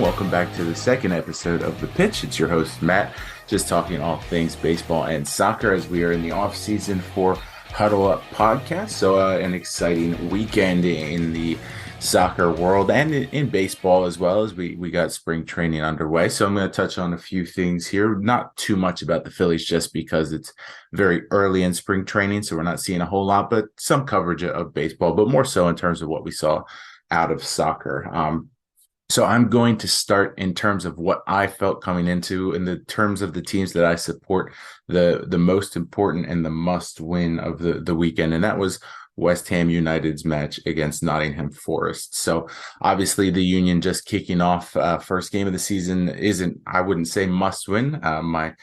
Welcome back to the second episode of The Pitch. It's your host, Matt, just talking all things baseball and soccer as we are in the off season for Huddle Up podcast. So an exciting weekend in the soccer world and in baseball as well, as we got spring training underway. So I'm going to touch on a few things here, not too much about the Phillies just because it's very early in spring training. So we're not seeing a whole lot, but some coverage of baseball, but more so in terms of what we saw out of soccer. So I'm going to start in terms of what I felt coming into in the terms of the teams that I support, the most important and the must win of the weekend. And that was West Ham United's match against Nottingham Forest. So obviously the Union just kicking off first game of the season isn't, I wouldn't say must win. My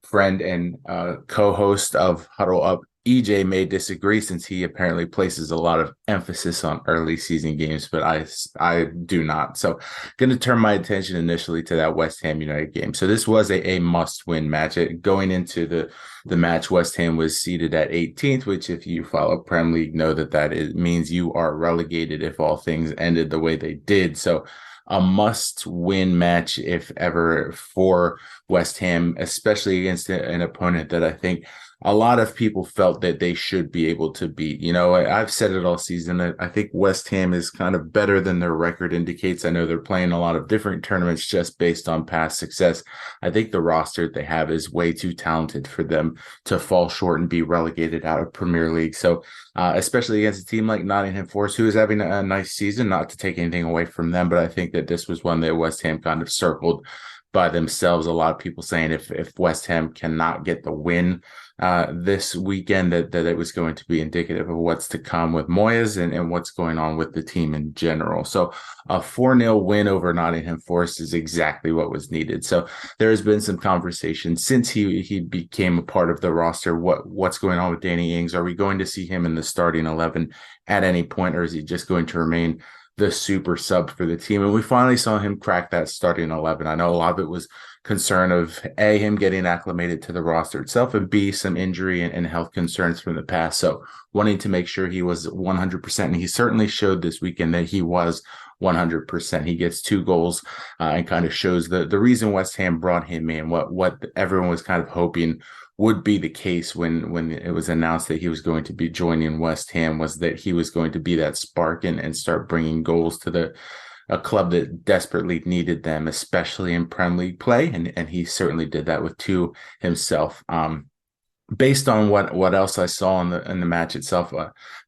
friend and co-host of Huddle Up, EJ, may disagree since he apparently places a lot of emphasis on early season games, but I do not. So going to turn my attention initially to that West Ham United game. So this was a must-win match. Going into the match, West Ham was seated at 18th, which if you follow Prem League know that means you are relegated if all things ended the way they did. So a must-win match, if ever, for West Ham, especially against an opponent that I think a lot of people felt that they should be able to beat. You know, I've said it all season. I think West Ham is kind of better than their record indicates. I know they're playing a lot of different tournaments just based on past success. I think the roster they have is way too talented for them to fall short and be relegated out of Premier League. So especially against a team like Nottingham Forest, who is having a nice season, not to take anything away from them, but I think that this was one that West Ham kind of circled by themselves. A lot of people saying if West Ham cannot get the win this weekend, that it was going to be indicative of what's to come with Moyes and what's going on with the team in general. So a 4-0 win over Nottingham Forest is exactly what was needed. So there has been some conversation since he became a part of the roster. What's going on with Danny Ings? Are we going to see him in the starting 11 at any point, or is he just going to remain the super sub for the team? And we finally saw him crack that starting 11. I know a lot of it was concern of A, him getting acclimated to the roster itself, and B, some injury and health concerns from the past. So wanting to make sure he was 100%. And he certainly showed this weekend that he was 100%. He gets 2 goals and kind of shows the reason West Ham brought him in, what everyone was kind of hoping would be the case when it was announced that he was going to be joining West Ham, was that he was going to be that spark and start bringing goals to a club that desperately needed them, especially in Prem League play. And he certainly did that with 2 himself. Based on what else I saw in the match itself,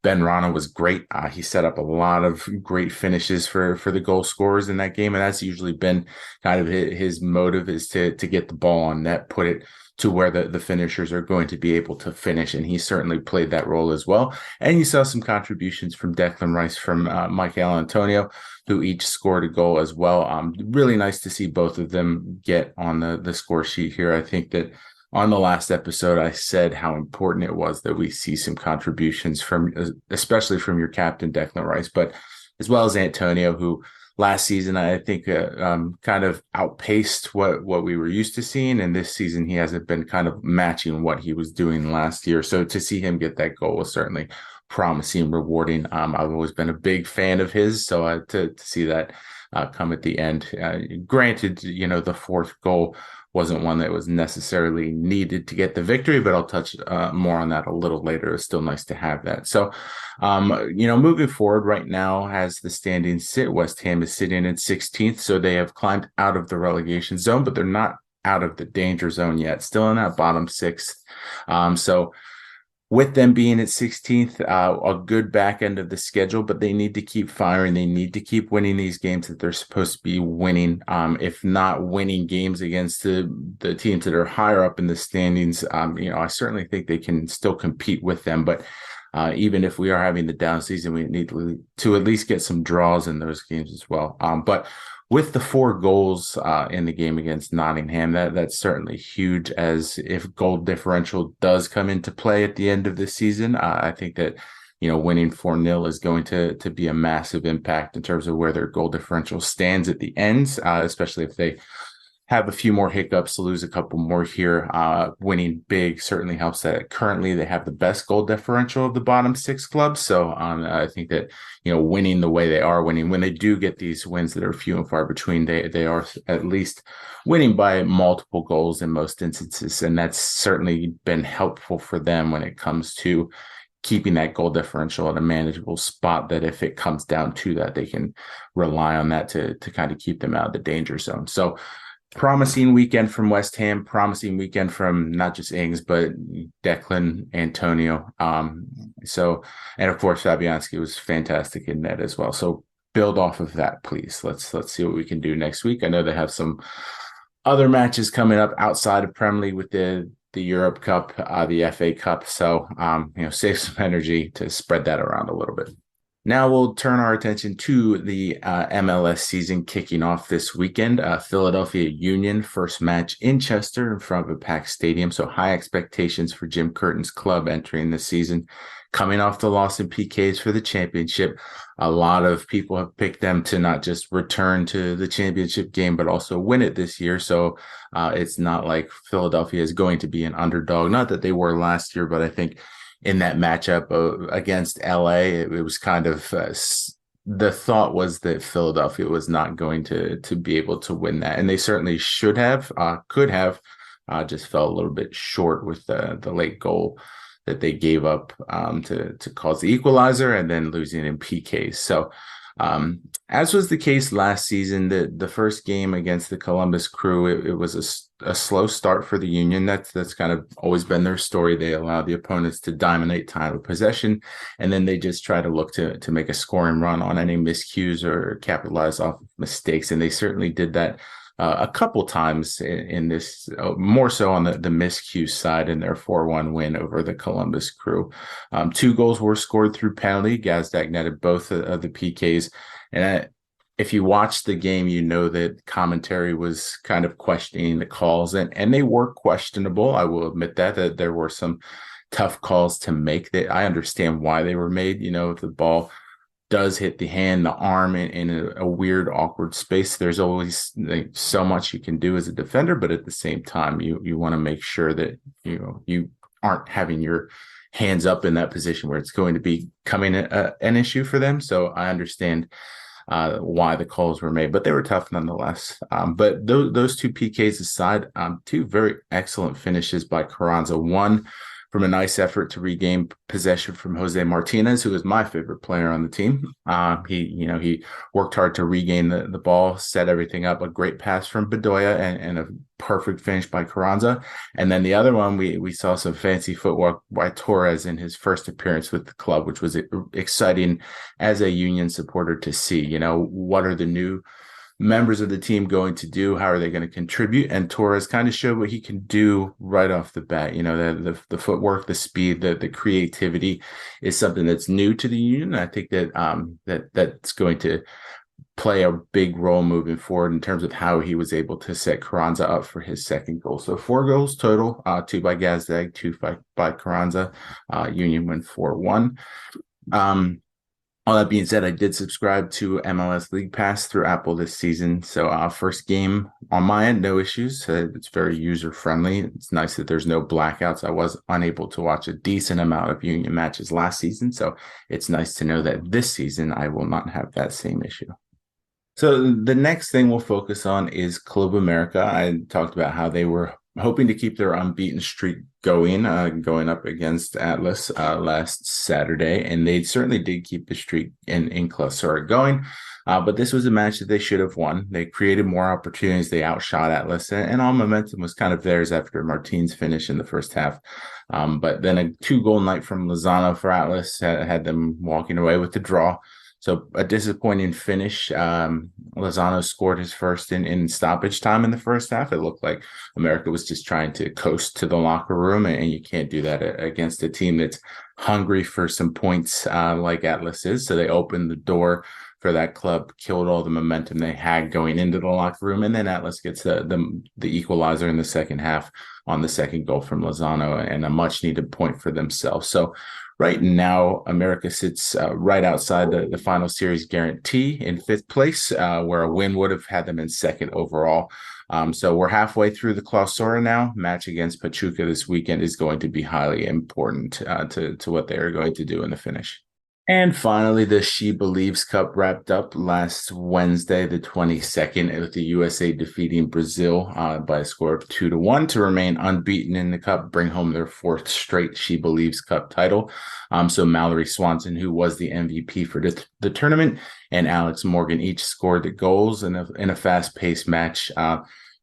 Ben Rana was great. He set up a lot of great finishes for the goal scorers in that game. And that's usually been kind of his motive, is to get the ball on net, put it to where the finishers are going to be able to finish. And he certainly played that role as well. And you saw some contributions from Declan Rice, from Michael Antonio, who each scored a goal as well. Really nice to see both of them get on the score sheet here. I think that on the last episode, I said how important it was that we see some contributions especially from your captain, Declan Rice, but as well as Antonio, who last season, I think kind of outpaced what we were used to seeing. And this season, he hasn't been kind of matching what he was doing last year. So to see him get that goal was certainly promising, rewarding. I've always been a big fan of his. So to see that come at the end, granted, the 4th goal wasn't one that was necessarily needed to get the victory, but I'll touch more on that a little later. It's still nice to have that. So, moving forward right now, as the standings sit, West Ham is sitting in 16th. So they have climbed out of the relegation zone, but they're not out of the danger zone yet, still in that bottom 6th. So with them being at 16th, a good back end of the schedule, but they need to keep firing. They need to keep winning these games that they're supposed to be winning. If not winning games against the teams that are higher up in the standings, I certainly think they can still compete with them. But even if we are having the down season, we need to at least get some draws in those games as well. But with the 4 goals in the game against Nottingham, that's certainly huge. As if goal differential does come into play at the end of the season, I think that winning 4-0 is going to be a massive impact in terms of where their goal differential stands at the end, especially if they have a few more hiccups, lose a couple more here. Winning big certainly helps that currently they have the best goal differential of the bottom 6 clubs. So I think that, winning the way they are winning, when they do get these wins that are few and far between, they are at least winning by multiple goals in most instances. And that's certainly been helpful for them when it comes to keeping that goal differential at a manageable spot, that if it comes down to that, they can rely on that to kind of keep them out of the danger zone. So promising weekend from West Ham, promising weekend from not just Ings, but Declan, Antonio. And of course, Fabianski was fantastic in net as well. So build off of that, please. Let's see what we can do next week. I know they have some other matches coming up outside of Premier League with the Europe Cup, the FA Cup. So, save some energy to spread that around a little bit. Now we'll turn our attention to the MLS season kicking off this weekend. Philadelphia Union, first match in Chester in front of a packed stadium. So high expectations for Jim Curtin's club entering the season. Coming off the loss in PKs for the championship, a lot of people have picked them to not just return to the championship game, but also win it this year. So it's not like Philadelphia is going to be an underdog. Not that they were last year, but I think in that matchup against LA, it was kind of the thought was that Philadelphia was not going to be able to win that. And they certainly could have, just fell a little bit short with the late goal that they gave up to cause the equalizer, and then losing in PKs. So as was the case last season, the first game against the Columbus Crew, it was a slow start for the Union. That's kind of always been their story. They allow the opponents to dominate time of possession, and then they just try to look to make a scoring run on any miscues or capitalize off mistakes. And they certainly did that a couple times in this, more so on the miscue side in their 4-1 win over the Columbus Crew. 2 goals were scored through penalty. Gazdag netted both of the PKs. And if you watch the game, you know that commentary was kind of questioning the calls, and they were questionable. I will admit that there were some tough calls to make. That I understand why they were made. If the ball does hit the hand, the arm in a weird, awkward space, there's always so much you can do as a defender. But at the same time, you want to make sure that you aren't having your hands up in that position where it's going to be coming an issue for them. So I understand why the calls were made, but they were tough nonetheless. But those 2 PKs aside, 2 very excellent finishes by Carranza. One from a nice effort to regain possession from Jose Martinez, who is my favorite player on the team. He worked hard to regain the ball, set everything up. A great pass from Bedoya and a perfect finish by Carranza. And then the other one, we saw some fancy footwork by Torres in his first appearance with the club, which was exciting as a Union supporter to see. What are the new members of the team going to do? How are they going to contribute? And Torres kind of showed what he can do right off the bat. The footwork, the speed, the creativity is something that's new to the Union. I think that that's going to play a big role moving forward in terms of how he was able to set Carranza up for his second goal. So 4 goals total, 2 by Gazdag, 2 by Carranza. Union win 4-1. All that being said, I did subscribe to MLS League Pass through Apple this season. So first game on my end, no issues. It's very user-friendly. It's nice that there's no blackouts. I was unable to watch a decent amount of Union matches last season. So it's nice to know that this season I will not have that same issue. So the next thing we'll focus on is Club America. I talked about how they were hoping to keep their unbeaten streak going up against Atlas last Saturday, and they certainly did keep the streak in Clausura going. But this was a match that they should have won. They created more opportunities. They outshot Atlas, and all momentum was kind of theirs after Martin's finish in the first half. But then a 2-goal night from Lozano for Atlas had them walking away with the draw. So a disappointing finish. Lozano scored his first in stoppage time in the first half. It looked like America was just trying to coast to the locker room, and you can't do that against a team that's hungry for some points like Atlas is. So they opened the door for that club, killed all the momentum they had going into the locker room. And then Atlas gets the equalizer in the second half on the second goal from Lozano, and a much needed point for themselves. So right now, America sits right outside the final series guarantee in fifth place, where a win would have had them in second overall. So we're halfway through the Clausura now. Match against Pachuca this weekend is going to be highly important to what they are going to do in the finish. And finally, the She Believes Cup wrapped up last Wednesday, the 22nd, with the USA defeating Brazil by a score of 2-1 to remain unbeaten in the cup, bring home their fourth straight She Believes Cup title. So Mallory Swanson, who was the MVP for the tournament, and Alex Morgan each scored the goals in a fast-paced match.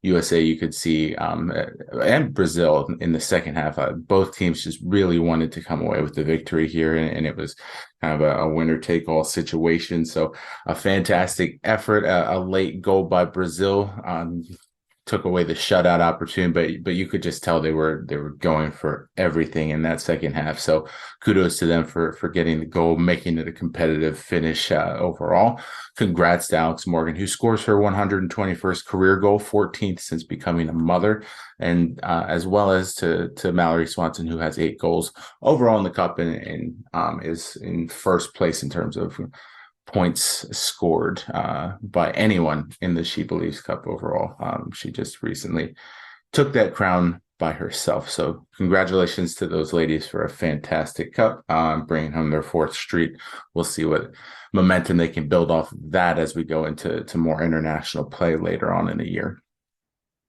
USA, you could see, and Brazil in the second half, both teams just really wanted to come away with the victory here, and it was kind of a winner-take-all situation. So a fantastic effort, a late goal by Brazil took away the shutout opportunity, but you could just tell they were going for everything in that second half. So kudos to them for getting the goal, making it a competitive finish overall. Congrats to Alex Morgan, who scores her 121st career goal, 14th since becoming a mother, and as well as to Mallory Swanson, who has 8 goals overall in the cup and is in first place in terms of points scored by anyone in the She Believes Cup overall. She just recently took that crown by herself. So congratulations to those ladies for a fantastic cup, bringing home their fourth streak. We'll see what momentum they can build off of that as we go into more international play later on in the year.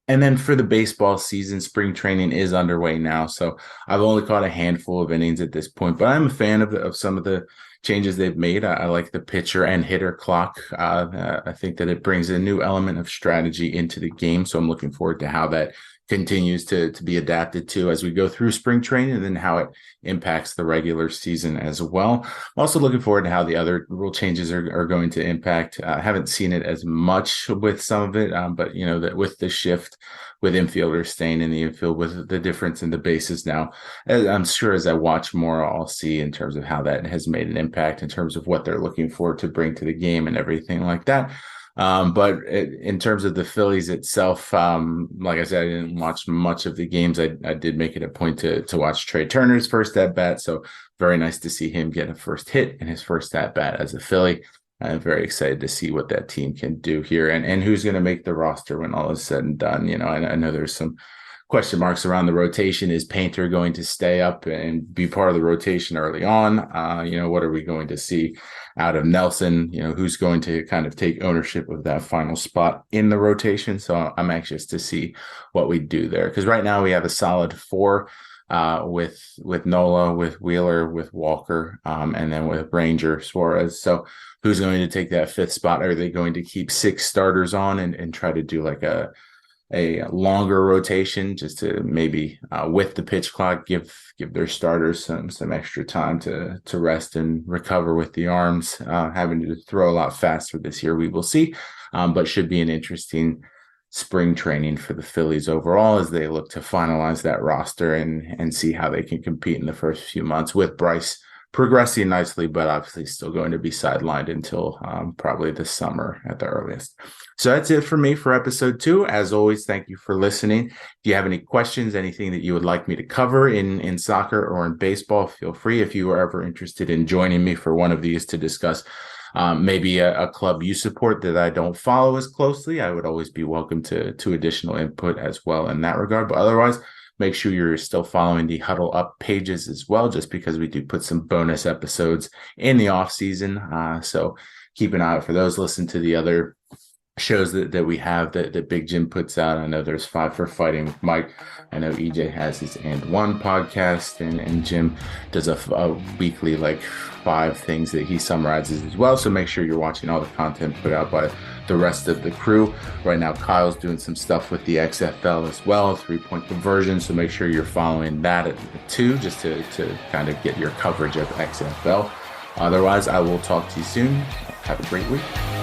And then for the baseball season, spring training is underway now. So I've only caught a handful of innings at this point, but I'm a fan of some of the changes they've made. I like the pitcher and hitter clock. I think that it brings a new element of strategy into the game. So I'm looking forward to how that continues to be adapted to as we go through spring training, and then how it impacts the regular season as well. I'm also looking forward to how the other rule changes are going to impact. I haven't seen it as much with some of it, but that with the shift with infielders staying in the infield, with the difference in the bases now, I'm sure as I watch more, I'll see in terms of how that has made an impact in terms of what they're looking for to bring to the game and everything like that. But in terms of the Phillies itself, like I said, I didn't watch much of the games. I did make it a point to watch Trey Turner's first at bat. So very nice to see him get a first hit in his first at bat as a Philly. I'm very excited to see what that team can do here, and who's going to make the roster when all is said and done. I know there's some question marks around the rotation. Is Painter going to stay up and be part of the rotation early on? What are we going to see out of Nelson? Who's going to kind of take ownership of that final spot in the rotation? So I'm anxious to see what we do there, because right now we have a solid 4 with Nola, with Wheeler, with Walker, and then with Ranger Suarez. So who's going to take that 5th spot? Are they going to keep 6 starters on and try to do like a longer rotation just to maybe with the pitch clock give their starters some extra time to rest and recover with the arms, having to throw a lot faster this year? We will see, but should be an interesting spring training for the Phillies overall as they look to finalize that roster and see how they can compete in the first few months, with Bryce progressing nicely, but obviously still going to be sidelined until probably this summer at the earliest. So that's it for me for episode 2. As always, thank you for listening. If you have any questions, anything that you would like me to cover in soccer or in baseball, feel free. If you are ever interested in joining me for one of these to discuss maybe a club you support that I don't follow as closely, I would always be welcome to additional input as well in that regard. But otherwise, make sure you're still following the Huddle Up pages as well, just because we do put some bonus episodes in the off season. So keep an eye out for those. Listen to the other shows that we have that Big Jim puts out. I know there's 5 for Fighting with Mike. I know EJ has his And One podcast, and Jim does a weekly 5 things that he summarizes as well. So make sure you're watching all the content put out by the rest of the crew. Right now, Kyle's doing some stuff with the XFL as well, 3-point conversion. So make sure you're following that too, just to kind of get your coverage of XFL. Otherwise, I will talk to you soon. Have a great week.